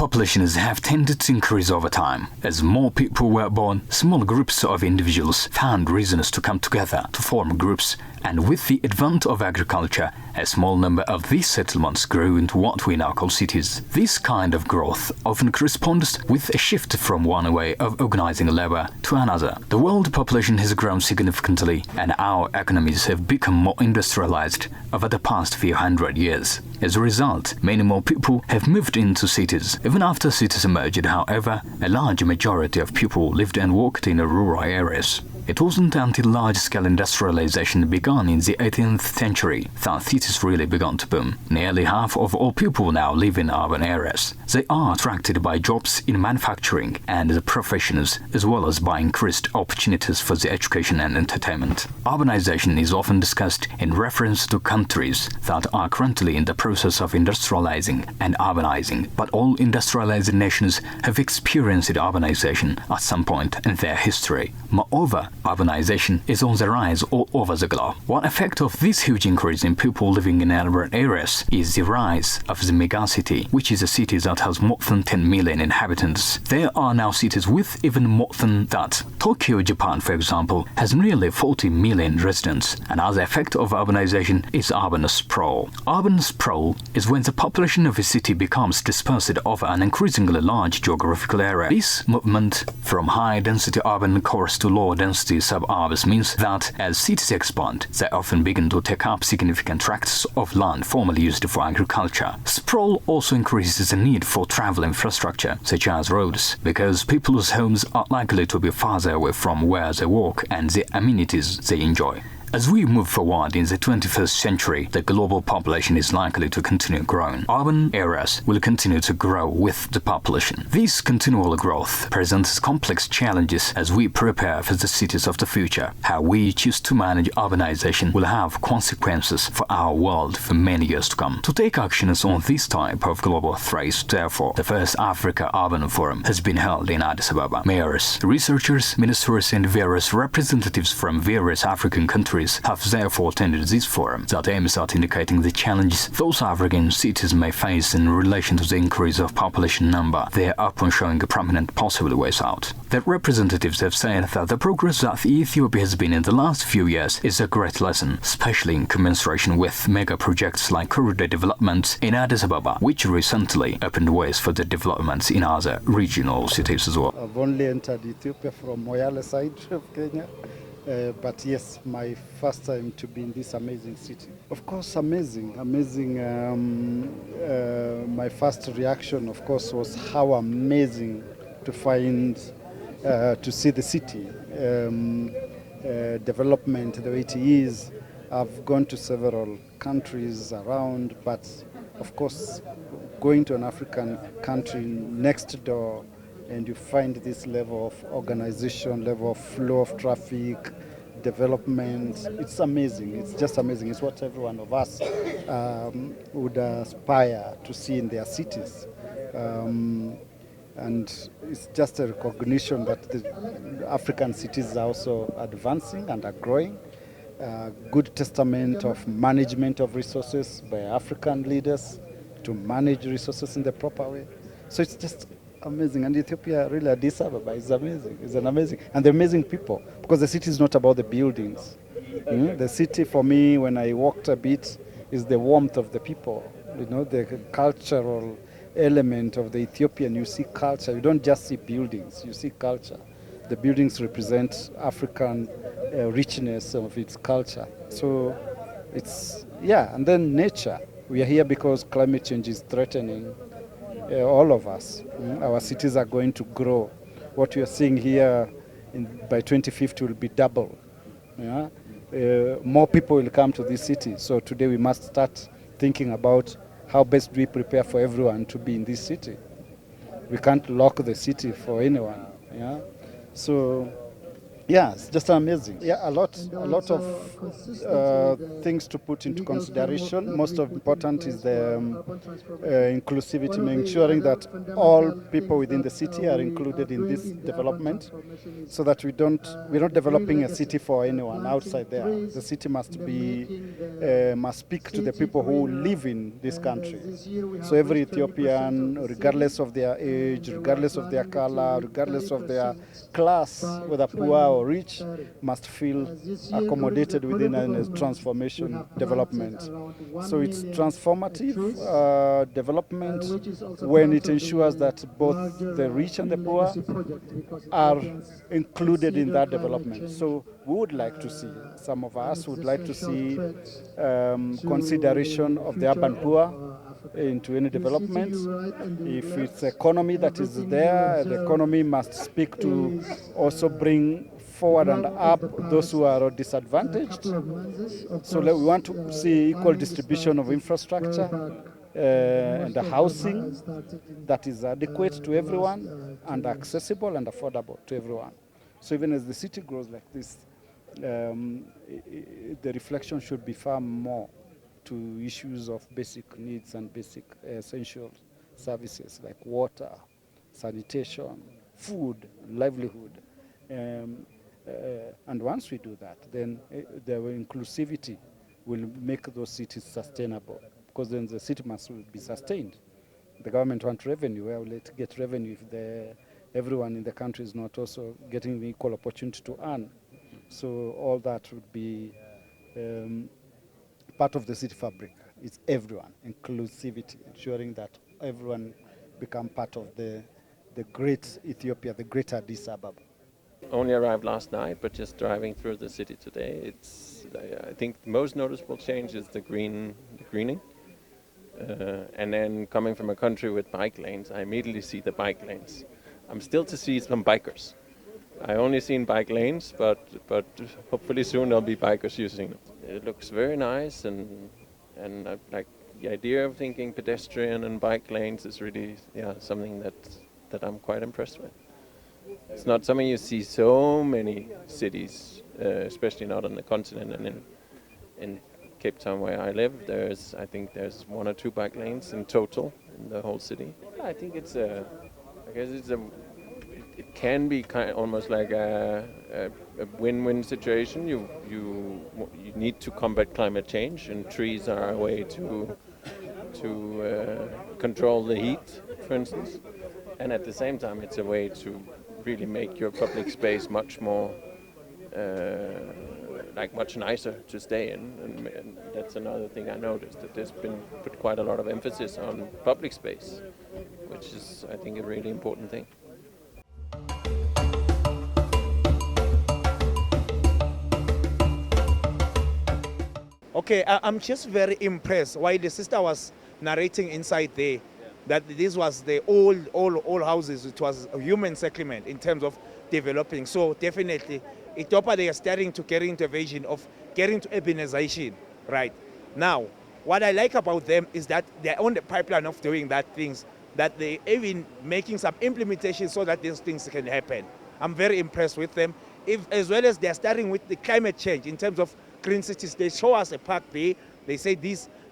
populations have tended to increase over time. As more people were born, small groups of individuals found reasons to come together to form groups, and with the advent of agriculture, a small number of these settlements grew into what we now call cities. This kind of growth often corresponds with a shift from one way of organizing labor to another. The world population has grown significantly, and our economies have become more industrialized over the past few hundred years. As a result, many more people have moved into cities. Even after cities emerged, however, a large majority of people lived and worked in rural areas. It wasn't until large-scale industrialization began in the 18th century that cities really began to boom. Nearly half of all people now live in urban areas. They are attracted by jobs in manufacturing and the professions, as well as by increased opportunities for the education and entertainment. Urbanization is often discussed in reference to countries that are currently in the process of industrializing and urbanizing, but all industrialized nations have experienced urbanization at some point in their history. Moreover, urbanization is on the rise all over the globe. One effect of this huge increase in people living in urban areas is the rise of the megacity, which is a city that has more than 10 million inhabitants. There are now cities with even more than that. Tokyo, Japan, for example, has nearly 40 million residents. Another effect of urbanization is urban sprawl. Urban sprawl is when the population of a city becomes dispersed over an increasingly large geographical area. This movement from high-density urban cores to low-density suburbs means that as cities expand, they often begin to take up significant tracts of land formerly used for agriculture. Sprawl also increases the need for travel infrastructure, such as roads, because people's homes are likely to be farther away from where they work and the amenities they enjoy. As we move forward in the 21st century, the global population is likely to continue growing. Urban areas will continue to grow with the population. This continual growth presents complex challenges as we prepare for the cities of the future. How we choose to manage urbanization will have consequences for our world for many years to come. To take actions on this type of global threat, therefore, the first Africa Urban Forum has been held in Addis Ababa. Mayors, researchers, ministers, and various representatives from various African countries have therefore attended this forum that aims at indicating the challenges those African cities may face in relation to the increase of population number, thereupon showing a prominent possible ways out. The representatives have said that the progress that Ethiopia has been in the last few years is a great lesson, especially in commensuration with mega projects like corridor development in Addis Ababa, which recently opened ways for the developments in other regional cities as well. I've only entered Ethiopia from Moyale side of Kenya. But yes, my first time to be in this amazing city. Of course, amazing. My first reaction, of course, was how amazing to find, to see the city. Development, the way it is. I've gone to several countries around, but of course, going to an African country next door, and you find this level of organization, level of flow of traffic, development. It's amazing. It's just amazing. It's what every one of us would aspire to see in their cities. And it's just a recognition that the African cities are also advancing and are growing. Good testament of management of resources by African leaders to manage resources in the proper way. So it's just amazing. And Ethiopia, really, Addis Ababa is amazing. It's an amazing, and they're amazing people, because the city is not about the buildings. The city, for me, when I walked a bit, is the warmth of the people. You know, the cultural element of the Ethiopian. You see culture. You don't just see buildings. You see culture. The buildings represent African richness of its culture. So it's, yeah, and then nature. We are here because climate change is threatening all of us. Our cities are going to grow. What we are seeing here by 2050 will be double. Yeah? More people will come to this city. So today we must start thinking about how best do we prepare for everyone to be in this city. We can't lock the city for anyone. Yeah? So Yeah, it's just amazing. Yeah, a lot of things to put into consideration. Most of important is the inclusivity, ensuring that all people within the city are included in this development, so that we're not developing a city for anyone outside there. The city must speak to the people who live in this country. So every Ethiopian, regardless of their age, regardless of their color, regardless of their class, whether poor or rich, must feel accommodated within a transformation development. So it's transformative development when it ensures that both the rich and the poor are included in that development. So we would like to see, some of us would like to see consideration of the urban poor into any development. If it's economy that is there, the economy must speak to also bring forward and up those who are disadvantaged. So we want to see equal distribution of infrastructure and the housing that is adequate to everyone and accessible and affordable to everyone. So even as the city grows like this, the reflection should be far more to issues of basic needs and basic essential services like water, sanitation, food, livelihood. And once we do that, then the inclusivity will make those cities sustainable, because then the city must be sustained. The government wants revenue. Where will it get revenue if everyone in the country is not also getting the equal opportunity to earn? So all that would be part of the city fabric. It's everyone, inclusivity, ensuring that everyone become part of the great Ethiopia, the great Addis Ababa. Only arrived last night, but just driving through the city today, I think the most noticeable change is the greening. And then coming from a country with bike lanes, I immediately see the bike lanes. I'm still to see some bikers. I only seen bike lanes, but hopefully soon there'll be bikers using them. It looks very nice, and like the idea of thinking pedestrian and bike lanes is really something that I'm quite impressed with. It's not something you see so many cities, especially not on the continent, and in Cape Town where I live, I think there's 1 or 2 bike lanes in total in the whole city. I think it can be almost like a win-win situation. You need to combat climate change, and trees are a way to control the heat, for instance. And at the same time, it's a way to really make your public space much more, much nicer to stay in. And that's another thing I noticed, that there's been put quite a lot of emphasis on public space, which is, I think, a really important thing. Okay, I'm just very impressed while the sister was narrating inside there that this was the old houses. It was a human settlement in terms of developing. So definitely, Ethiopia, they are starting to get into a vision of getting to urbanization, right? Now, what I like about them is that they're on the pipeline of doing that things, that they even making some implementation so that these things can happen. I'm very impressed with them. As well as they're starting with the climate change in terms of green cities. They show us a park there. They say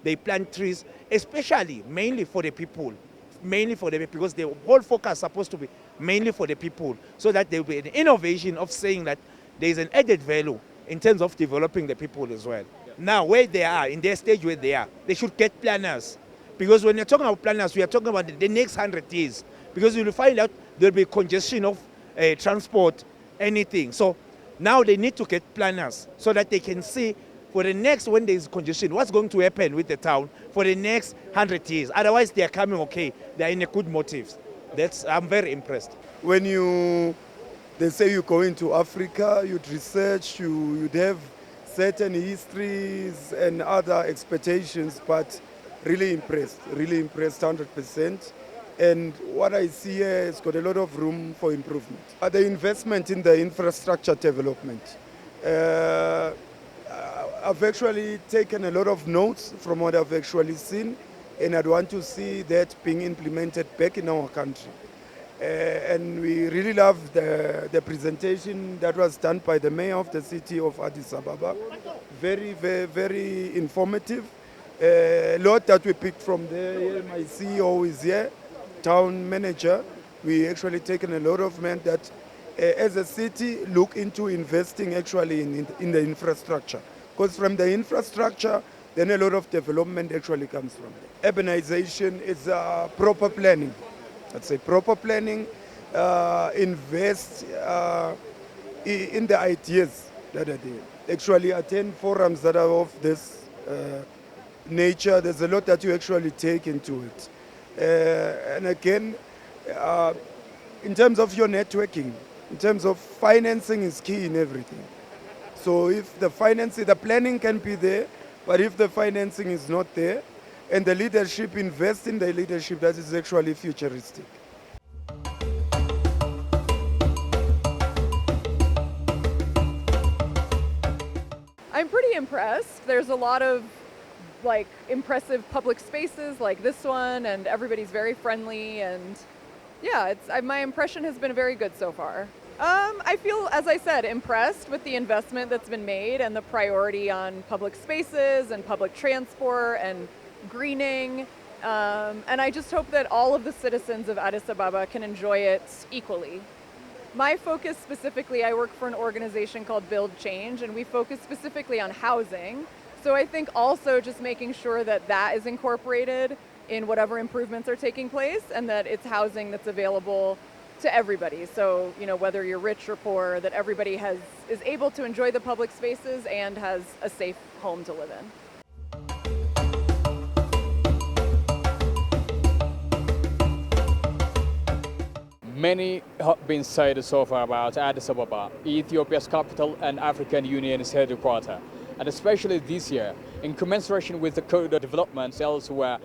they plant trees, especially mainly for the people, because the whole focus is supposed to be mainly for the people, so that there will be an innovation of saying that there is an added value in terms of developing the people as well. Yeah. Now, where they are, in their stage where they are, they should get planners. Because when you're talking about planners, we are talking about the next 100 years. Because you will find out there will be congestion of transport, anything. So now they need to get planners so that they can see for the next, when there is congestion, what's going to happen with the town for the next 100 years. Otherwise, they are coming okay. They are in a good motives. I'm very impressed. When they say you go into Africa, you'd research, you'd have certain histories and other expectations, but really impressed 100%. And what I see here has got a lot of room for improvement. The investment in the infrastructure development. I've actually taken a lot of notes from what I've actually seen, and I'd want to see that being implemented back in our country. And we really love the presentation that was done by the mayor of the city of Addis Ababa. Very, very, very informative. A lot that we picked from there. My CEO is here, town manager. We actually taken a lot of men that as a city look into investing actually in the infrastructure. Because from the infrastructure, then a lot of development actually comes from there. Urbanization is proper planning. I'd say proper planning, invest in the ideas that are there. Actually attend forums that are of this nature. There's a lot that you actually take into it. And again, in terms of your networking, in terms of financing is key in everything. So if the financing, the planning can be there, but if the financing is not there, and the leadership invest in the leadership, that is actually futuristic. I'm pretty impressed. There's a lot of impressive public spaces like this one, and everybody's very friendly, and yeah, my impression has been very good so far. I feel, as I said, impressed with the investment that's been made and the priority on public spaces and public transport and greening. And I just hope that all of the citizens of Addis Ababa can enjoy it equally. My focus specifically, I work for an organization called Build Change, and we focus specifically on housing. So I think also just making sure that that is incorporated in whatever improvements are taking place, and that it's housing that's available to everybody. So, whether you're rich or poor, that everybody is able to enjoy the public spaces and has a safe home to live in. Many have been said so far about Addis Ababa, Ethiopia's capital and African Union's headquarters, and especially this year, in commensuration with the corridor developments elsewhere,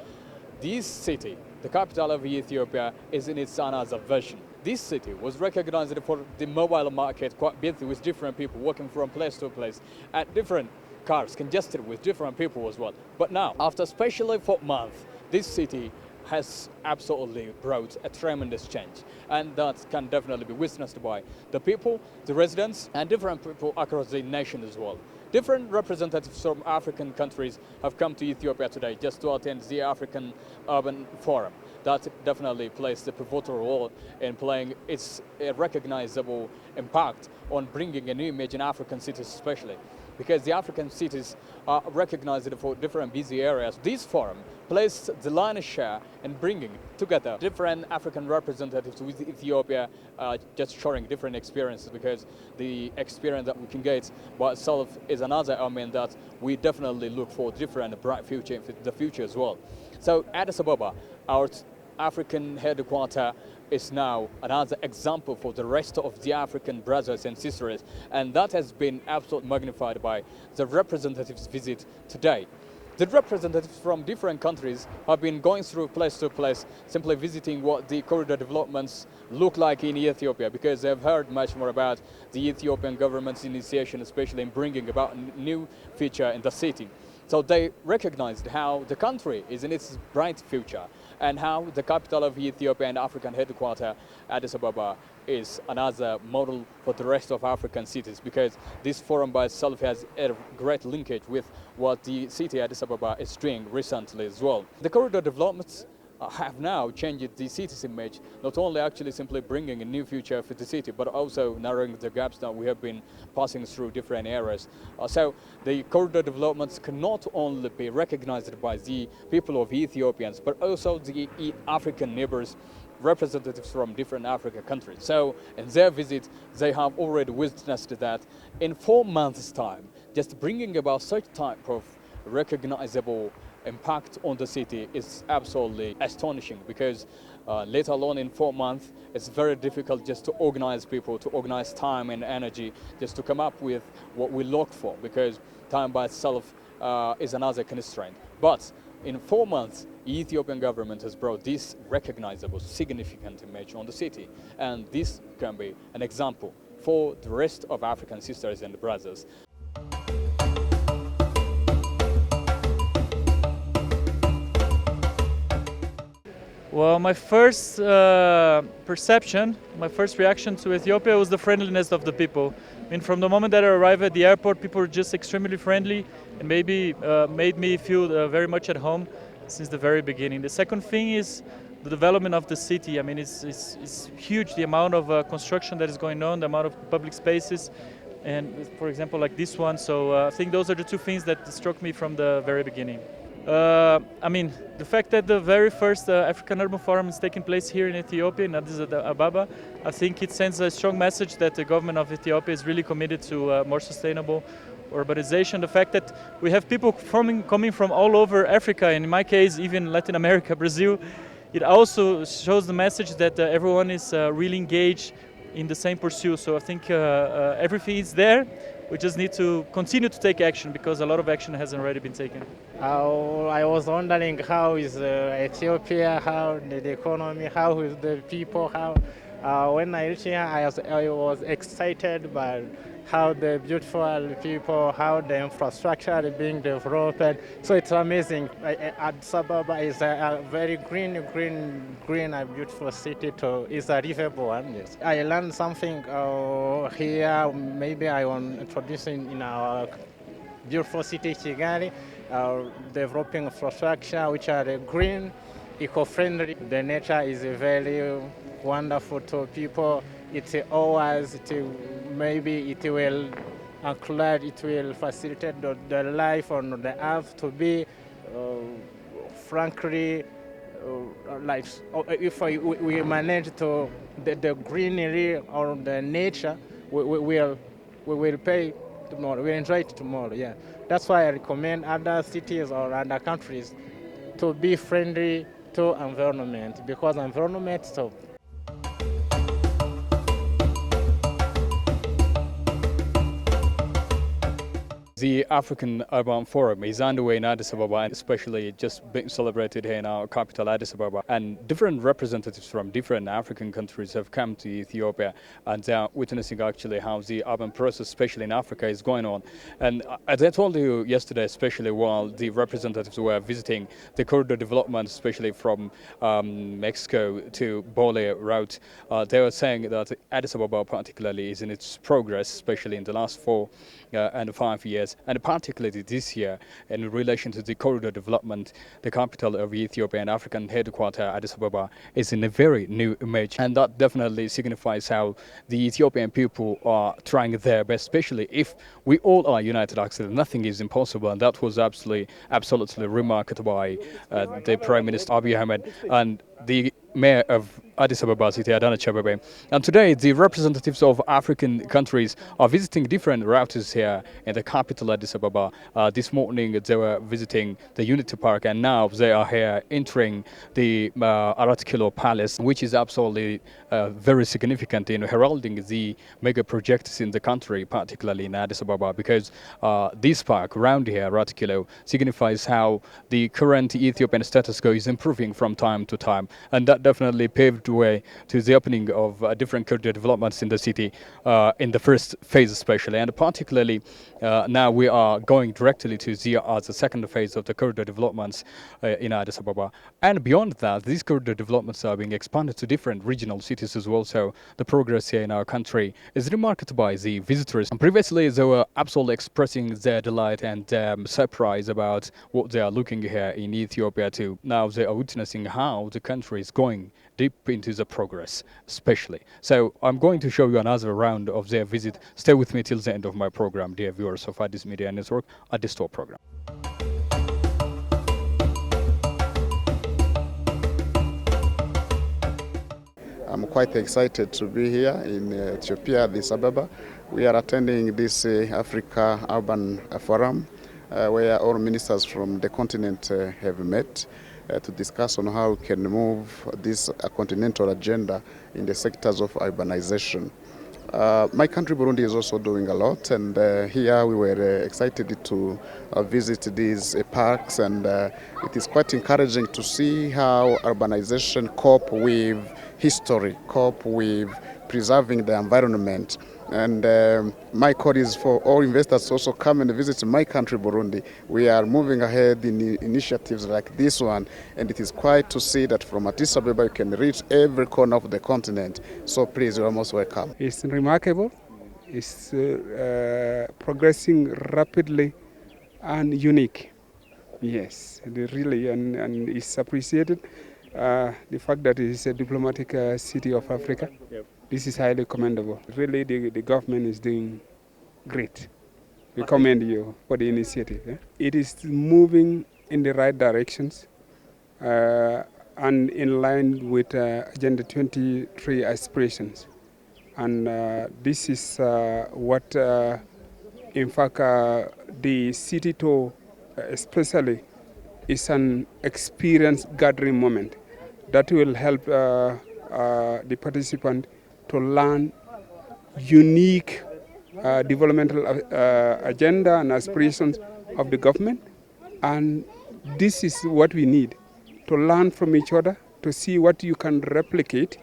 this city, the capital of Ethiopia, is in its another version. This city was recognized for the mobile market quite busy with different people walking from place to place, and different cars congested with different people as well. But now, after especially 4 months, this city has absolutely brought a tremendous change, and that can definitely be witnessed by the people, the residents, and different people across the nation as well. Different representatives from African countries have come to Ethiopia today just to attend the African Urban Forum. That definitely plays the pivotal role in playing its recognizable impact on bringing a new image in African cities especially, because the African cities are recognized for different busy areas. This forum plays the lion's share in bringing together different African representatives with Ethiopia, just sharing different experiences, because the experience that we can get by itself is another element that we definitely look for different bright future in the future as well. So Addis Ababa, our African headquarters, is now another example for the rest of the African brothers and sisters, and that has been absolutely magnified by the representatives' visit today. The representatives from different countries have been going through place to place, simply visiting what the corridor developments look like in Ethiopia, because they've heard much more about the Ethiopian government's initiation, especially in bringing about a new feature in the city. So they recognized how the country is in its bright future, and how the capital of Ethiopia and African headquarters, Addis Ababa, is another model for the rest of African cities, because this forum by itself has a great linkage with what the city Addis Ababa is doing recently as well. The corridor developments have now changed the city's image, not only actually simply bringing a new future for the city, but also narrowing the gaps that we have been passing through different areas. So the corridor developments can not only be recognized by the people of Ethiopians, but also the African neighbors, representatives from different African countries. So in their visit, they have already witnessed that in 4 months' time, just bringing about such type of recognizable impact on the city is absolutely astonishing, because let alone in 4 months, it's very difficult just to organize people, to organize time and energy, just to come up with what we look for, because time by itself is another constraint. But in 4 months, the Ethiopian government has brought this recognizable, significant image on the city, and this can be an example for the rest of African sisters and brothers. Well, my first perception, my first reaction to Ethiopia was the friendliness of the people. I mean, from the moment that I arrived at the airport, people were just extremely friendly and maybe made me feel very much at home since the very beginning. The second thing is the development of the city. I mean, it's huge, the amount of construction that is going on, the amount of public spaces, and for example, like this one. So I think those are the two things that struck me from the very beginning. I mean, the fact that the very first African Urban Forum is taking place here in Ethiopia, in Addis Ababa, I think it sends a strong message that the government of Ethiopia is really committed to more sustainable urbanization. The fact that we have people coming from all over Africa, and in my case, even Latin America, Brazil, it also shows the message that everyone is really engaged in the same pursuit. So I think everything is there. We just need to continue to take action because a lot of action has already been taken. I was wondering how is Ethiopia, how the economy, how is the people, how when I reached here I was excited by how the beautiful people, how the infrastructure is being developed. So it's amazing. Addis Ababa is a very green and beautiful city. It's a livable one. Yes. I learned something here. Maybe I want to introduce in our beautiful city, Kigali, developing infrastructure which are green, eco-friendly. The nature is very wonderful to people. It's always, maybe it will include, it will facilitate the life on the earth to be, frankly, like if we manage to the greenery or the nature, we will pay tomorrow. We enjoy it tomorrow. Yeah, that's why I recommend other cities or other countries to be friendly to environment, because environment so. The African Urban Forum is underway in Addis Ababa, and especially just being celebrated here in our capital, Addis Ababa. And different representatives from different African countries have come to Ethiopia, and they are witnessing actually how the urban process, especially in Africa, is going on. And as I told you yesterday, especially while the representatives were visiting the corridor development, especially from Mexico to Bole route, they were saying that Addis Ababa particularly is in its progress, especially in the last 4 and 5 years, and particularly this year in relation to the corridor development. The capital of Ethiopia and African headquarters, Addis Ababa, is in a very new image, and that definitely signifies how the Ethiopian people are trying their best, especially if we all are united. Actually, nothing is impossible, and that was absolutely remarked by the Prime Minister Abiy Ahmed and the Mayor of Addis Ababa city, Addis Ababa. And today, the representatives of African countries are visiting different routes here in the capital, Addis Ababa. This morning, they were visiting the Unity Park, and now they are here entering the Arat Kilo Palace, which is absolutely very significant in heralding the mega projects in the country, particularly in Addis Ababa, because this park around here, Arat Kilo, signifies how the current Ethiopian status quo is improving from time to time. And that definitely paved the way to the opening of different corridor developments in the city in the first phase especially. And particularly now we are going directly to the second phase of the corridor developments in Addis Ababa. And beyond that, these corridor developments are being expanded to different regional cities as well. So the progress here in our country is remarked by the visitors. And previously, they were absolutely expressing their delight and surprise about what they are looking here in Ethiopia too. Now they are witnessing how the country is going deep into the progress, especially. So I'm going to show you another round of their visit. Stay with me till the end of my program, dear viewers of Addis Media Network, Addis Talk program. I'm quite excited to be here in Ethiopia, Addis Ababa. We are attending this Africa Urban Forum where all ministers from the continent have met to discuss on how we can move this continental agenda in the sectors of urbanization. My country, Burundi, is also doing a lot, and here we were excited to visit these parks, and it is quite encouraging to see how urbanization cope with history, cope with preserving the environment, And my call is for all investors to also come and visit my country, Burundi. We are moving ahead in initiatives like this one, and it is quite to see that from Addis Ababa you can reach every corner of the continent. So please, you are most welcome. It's remarkable. It's progressing rapidly and unique. Yes, really, and it's appreciated. The fact that it is a diplomatic city of Africa, this is highly commendable. Really, the government is doing great. We commend you for the initiative. It is moving in the right directions and in line with Agenda 23 aspirations. And this is what, in fact, the city tour especially is an experience gathering moment that will help the participant to learn unique developmental agenda and aspirations of the government. And this is what we need, to learn from each other, to see what you can replicate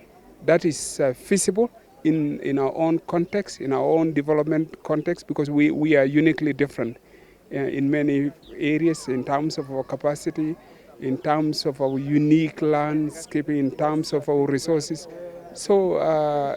that is feasible in our own context, in our own development context, because we are uniquely different in many areas in terms of our capacity, in terms of our unique landscape, in terms of our resources. So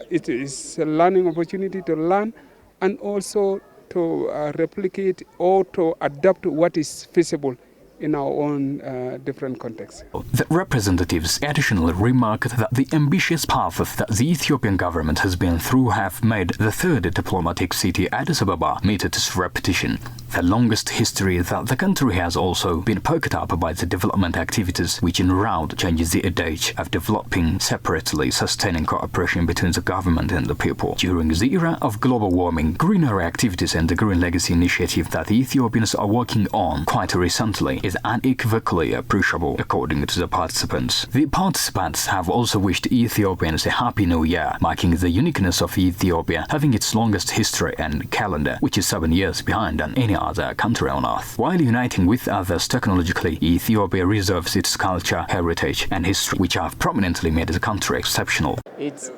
it is a learning opportunity to learn and also to replicate or to adapt what is feasible in our own different contexts. The representatives additionally remarked that the ambitious path that the Ethiopian government has been through have made the third diplomatic city, Addis Ababa, meet its repetition. The longest history that the country has also been perked up by the development activities, which in round changes the adage of developing separately, sustaining cooperation between the government and the people. During the era of global warming, greenery activities and the Green Legacy initiative that the Ethiopians are working on quite recently is unequivocally appreciable, according to the participants. The participants have also wished Ethiopians a Happy New Year, marking the uniqueness of Ethiopia having its longest history and calendar, which is 7 years behind than any other country on earth. While uniting with others technologically, Ethiopia reserves its culture, heritage, and history, which have prominently made the country exceptional. It's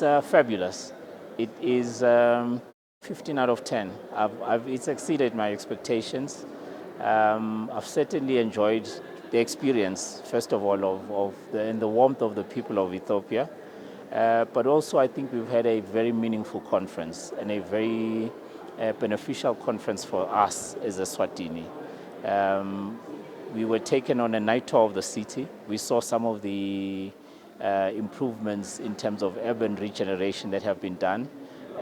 fabulous. It is 15 out of 10. It's exceeded my expectations. I've certainly enjoyed the experience, first of all, and the warmth of the people of Ethiopia. But also I think we've had a very meaningful conference and a very beneficial conference for us as a Swatini. We were taken on a night tour of the city. We saw some of the improvements in terms of urban regeneration that have been done.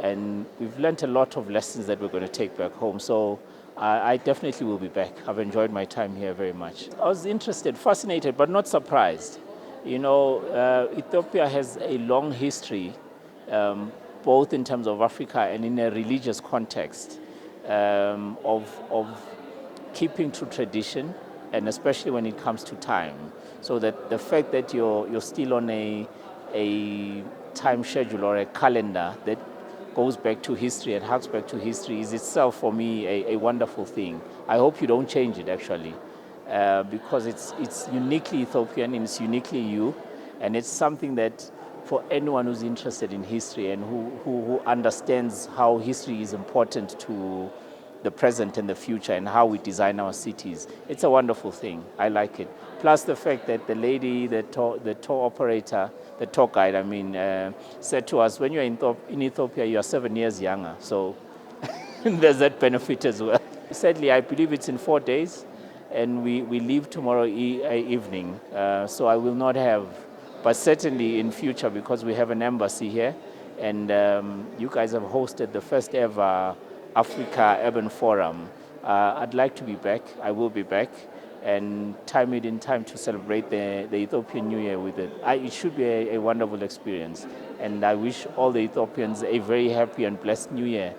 And we've learned a lot of lessons that we're going to take back home. So I definitely will be back. I've enjoyed my time here very much. I was interested, fascinated, but not surprised. You know, Ethiopia has a long history, both in terms of Africa and in a religious context, of keeping to tradition, and especially when it comes to time. So that the fact that you're still on a time schedule or a calendar that goes back to history and harks back to history is itself, for me, a wonderful thing. I hope you don't change it, actually, because it's uniquely Ethiopian and it's uniquely you, and it's something that for anyone who's interested in history and who understands how history is important to the present and the future and how we design our cities, it's a wonderful thing. I like it. Plus the fact that the lady, the tour operator, the tour guide, said to us, when you're in Ethiopia, you are 7 years younger. So there's that benefit as well. Sadly, I believe it's in 4 days, and we leave tomorrow evening. So I will not have, but certainly in future, because we have an embassy here, and you guys have hosted the first ever Africa Urban Forum. I'd like to be back. I will be back, and time it in time to celebrate the Ethiopian New Year with it. It should be a wonderful experience, and I wish all the Ethiopians a very happy and blessed New Year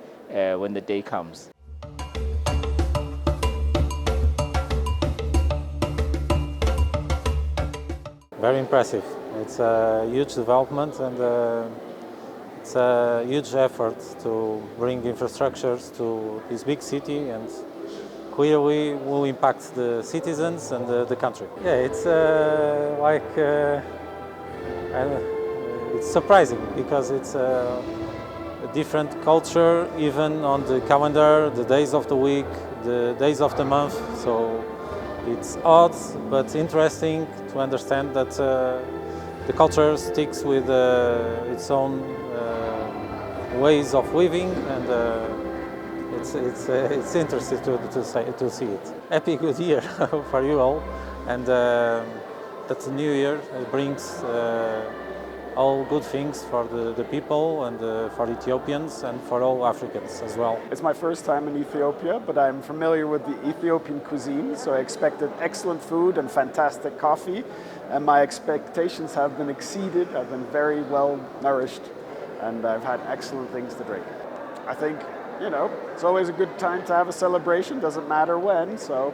when the day comes. Very impressive. It's a huge development, and it's a huge effort to bring infrastructures to this big city, and clearly will impact the citizens and the country. Yeah, it's it's surprising because it's different culture, even on the calendar, the days of the week, the days of the month. So it's odd but interesting to understand that the culture sticks with its own ways of living, and it's interesting to see it. Happy good year for you all, and that the new year brings all good things for the people and for Ethiopians and for all Africans as well. It's my first time in Ethiopia, but I'm familiar with the Ethiopian cuisine, so I expected excellent food and fantastic coffee, and my expectations have been exceeded. I've been very well nourished, and I've had excellent things to drink. I think, you know, it's always a good time to have a celebration, doesn't matter when, so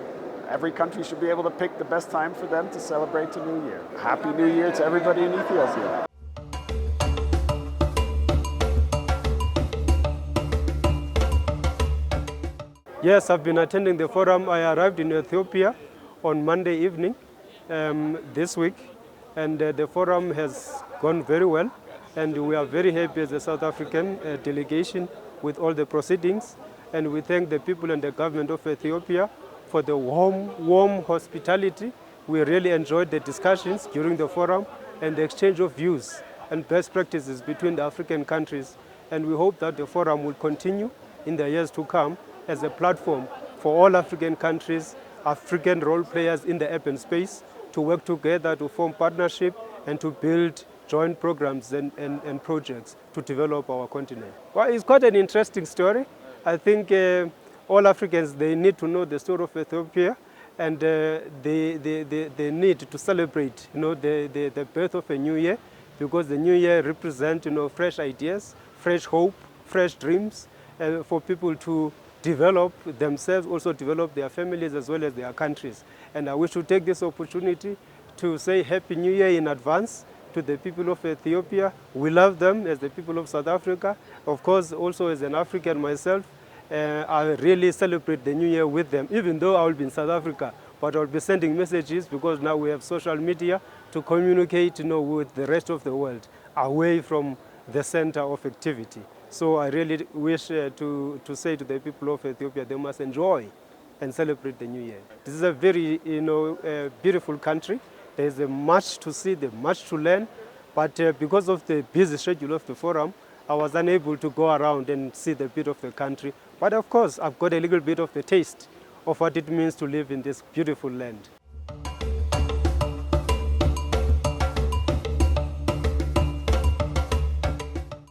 every country should be able to pick the best time for them to celebrate the New Year. Happy New Year to everybody in Ethiopia. Yes, I've been attending the forum. I arrived in Ethiopia on Monday evening this week, and the forum has gone very well, and we are very happy as a South African delegation with all the proceedings, and we thank the people and the government of Ethiopia for the warm hospitality. We really enjoyed the discussions during the forum and the exchange of views and best practices between the African countries, and we hope that the forum will continue in the years to come as a platform for all African countries, African role players in the urban space, to work together to form partnership and to build joint programs and projects to develop our continent. Well, it's quite an interesting story. I think all Africans, they need to know the story of Ethiopia, and they need to celebrate, you know, the birth of a new year, because the new year represents, you know, fresh ideas, fresh hope, fresh dreams for people to develop themselves, also develop their families as well as their countries. And I wish to take this opportunity to say Happy New Year in advance to the people of Ethiopia. We love them as the people of South Africa. Of course, also as an African myself, I really celebrate the New Year with them, even though I will be in South Africa. But I'll be sending messages, because now we have social media to communicate, you know, with the rest of the world, away from the center of activity. So I really wish to say to the people of Ethiopia, they must enjoy and celebrate the New Year. This is a very, you know, beautiful country. There is much to see, there's much to learn, but because of the busy schedule of the forum, I was unable to go around and see the bit of the country. But of course, I've got a little bit of the taste of what it means to live in this beautiful land.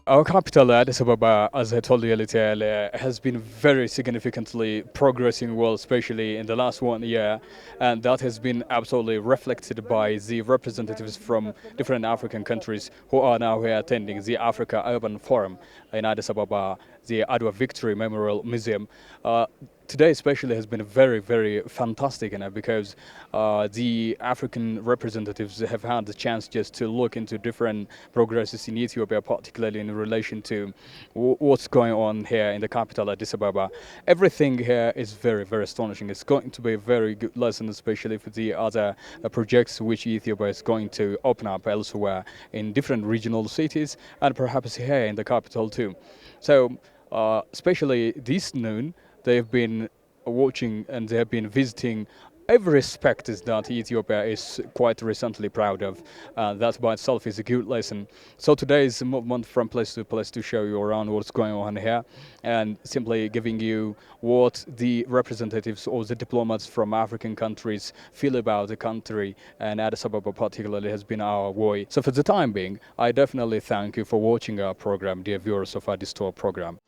Our capital, Addis Ababa, as I told you earlier, has been very significantly progressing well, especially in the last 1 year, and that has been absolutely reflected by the representatives from different African countries who are now here attending the Africa Urban Forum in Addis Ababa, the Adwa Victory Memorial Museum. Today especially has been very, very fantastic, because the African representatives have had the chance just to look into different progresses in Ethiopia, particularly in relation to what's going on here in the capital, Addis Ababa. Everything here is very, very astonishing. It's going to be a very good lesson, especially for the other projects which Ethiopia is going to open up elsewhere in different regional cities, and perhaps here in the capital too. So especially this noon, they've been watching and they have been visiting every aspect that Ethiopia is quite recently proud of. That by itself is a good lesson. So today is a movement from place to place to show you around what's going on here, and simply giving you what the representatives or the diplomats from African countries feel about the country, and Addis Ababa particularly has been our way. So for the time being, I definitely thank you for watching our program, dear viewers of our Addis Tour program.